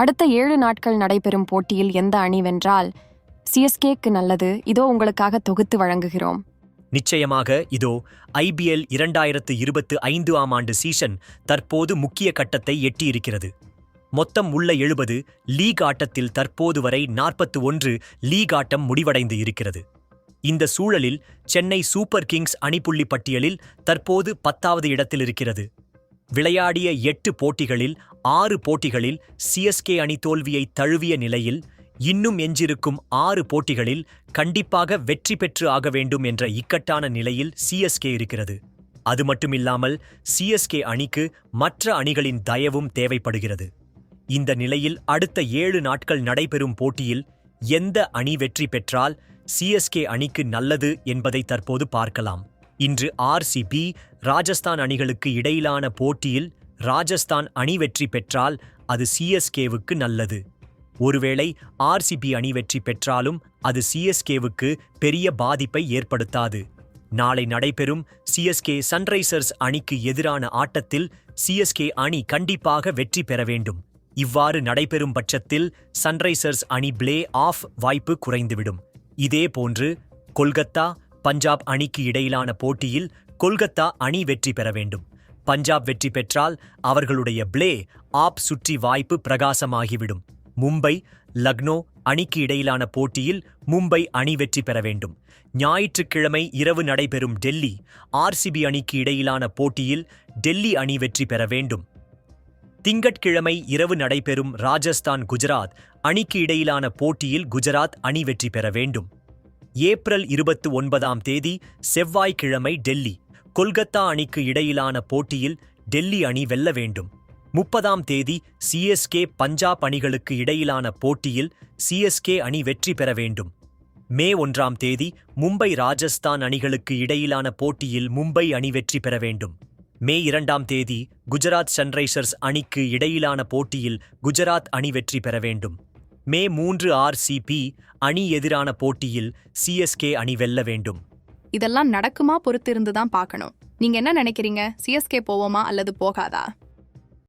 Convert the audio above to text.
அடுத்த 7 நாட்கள் நடைபெறும் போட்டியில் எந்த அணி வென்றால் சிஎஸ்கேக்கு நல்லது? இதோ உங்களுக்காக தொகுத்து வழங்குகிறோம். நிச்சயமாக இதோ ஐபிஎல் 2025 ஆண்டு சீசன் தற்போது முக்கிய கட்டத்தை எட்டியிருக்கிறது. மொத்தம் உள்ள 70 லீக் ஆட்டத்தில் தற்போது வரை 41 லீக் ஆட்டம் முடிவடைந்து இருக்கிறது. இந்த சூழலில் சென்னை சூப்பர் கிங்ஸ் அணிப்புள்ளி பட்டியலில் தற்போது 10வது இடத்தில் இருக்கிறது. விளையாடிய 8 போட்டிகளில் 6 போட்டிகளில் சிஎஸ்கே அணி தோல்வியை தழுவிய நிலையில் இன்னும் எஞ்சிருக்கும் 6 போட்டிகளில் கண்டிப்பாக வெற்றி பெற்று ஆக வேண்டும் என்ற இக்கட்டான நிலையில் சிஎஸ்கே இருக்கிறது. அது மட்டுமில்லாமல் சிஎஸ்கே அணிக்கு மற்ற அணிகளின் தயவும் தேவைப்படுகிறது. இந்த நிலையில் அடுத்த 7 நாட்கள் நடைபெறும் போட்டியில் எந்த அணி வெற்றி பெற்றால் சிஎஸ்கே அணிக்கு நல்லது என்பதை தற்போது பார்க்கலாம். இன்று ஆர்சிபி ராஜஸ்தான் அணிகளுக்கு இடையிலான போட்டியில் ராஜஸ்தான் அணி வெற்றி பெற்றால் அது சிஎஸ்கேவுக்கு நல்லது. ஒருவேளை ஆர்சிபி அணி வெற்றி பெற்றாலும் அது சிஎஸ்கேவுக்கு பெரிய பாதிப்பை ஏற்படுத்தாது. நாளை நடைபெறும் சிஎஸ்கே சன்ரைசர்ஸ் அணிக்கு எதிரான ஆட்டத்தில் சிஎஸ்கே அணி கண்டிப்பாக வெற்றி பெற வேண்டும். இவ்வாறு நடைபெறும் பட்சத்தில் சன்ரைசர்ஸ் அணி பிளே ஆஃப் வாய்ப்பு குறைந்துவிடும். இதேபோன்று கொல்கத்தா பஞ்சாப் அணிக்கு இடையிலான போட்டியில் கொல்கத்தா அணி வெற்றி பெற வேண்டும். பஞ்சாப் வெற்றி பெற்றால் அவர்களுடைய பிளே ஆப் சுற்றி வாய்ப்பு பிரகாசமாகிவிடும். மும்பை லக்னோ அணிக்கு இடையிலான போட்டியில் மும்பை அணி வெற்றி பெற வேண்டும். ஞாயிற்றுக்கிழமை இரவு நடைபெறும் டெல்லி ஆர்சிபி அணிக்கு இடையிலான போட்டியில் டெல்லி அணி வெற்றி பெற வேண்டும். திங்கட்கிழமை இரவு நடைபெறும் ராஜஸ்தான் குஜராத் அணிக்கு இடையிலான போட்டியில் குஜராத் அணி வெற்றி பெற வேண்டும். ஏப்ரல் 29ஆம் தேதி செவ்வாய்க்கிழமை டெல்லி கொல்கத்தா அணிக்கு இடையிலான போட்டியில் டெல்லி அணி வெல்ல வேண்டும். 30ஆம் தேதி சிஎஸ்கே பஞ்சாப் அணிகளுக்கு இடையிலான போட்டியில் சிஎஸ்கே அணி வெற்றி பெற வேண்டும். மே 1ஆம் தேதி மும்பை ராஜஸ்தான் அணிகளுக்கு இடையிலான போட்டியில் மும்பை அணி வெற்றி பெற வேண்டும். மே 2ஆம் தேதி குஜராத் சன்ரைசர்ஸ் அணிக்கு இடையிலான போட்டியில் குஜராத் அணி வெற்றி பெற வேண்டும். மே 3 ஆர்சிபி அணி எதிரான போட்டியில் சிஎஸ்கே அணி வெல்ல வேண்டும். இதெல்லாம் நடக்குமா பொறுத்திருந்து தான் பார்க்கணும். நீங்க என்ன நினைக்கிறீங்க? சிஎஸ்கே போவோமா அல்லது போகாதா?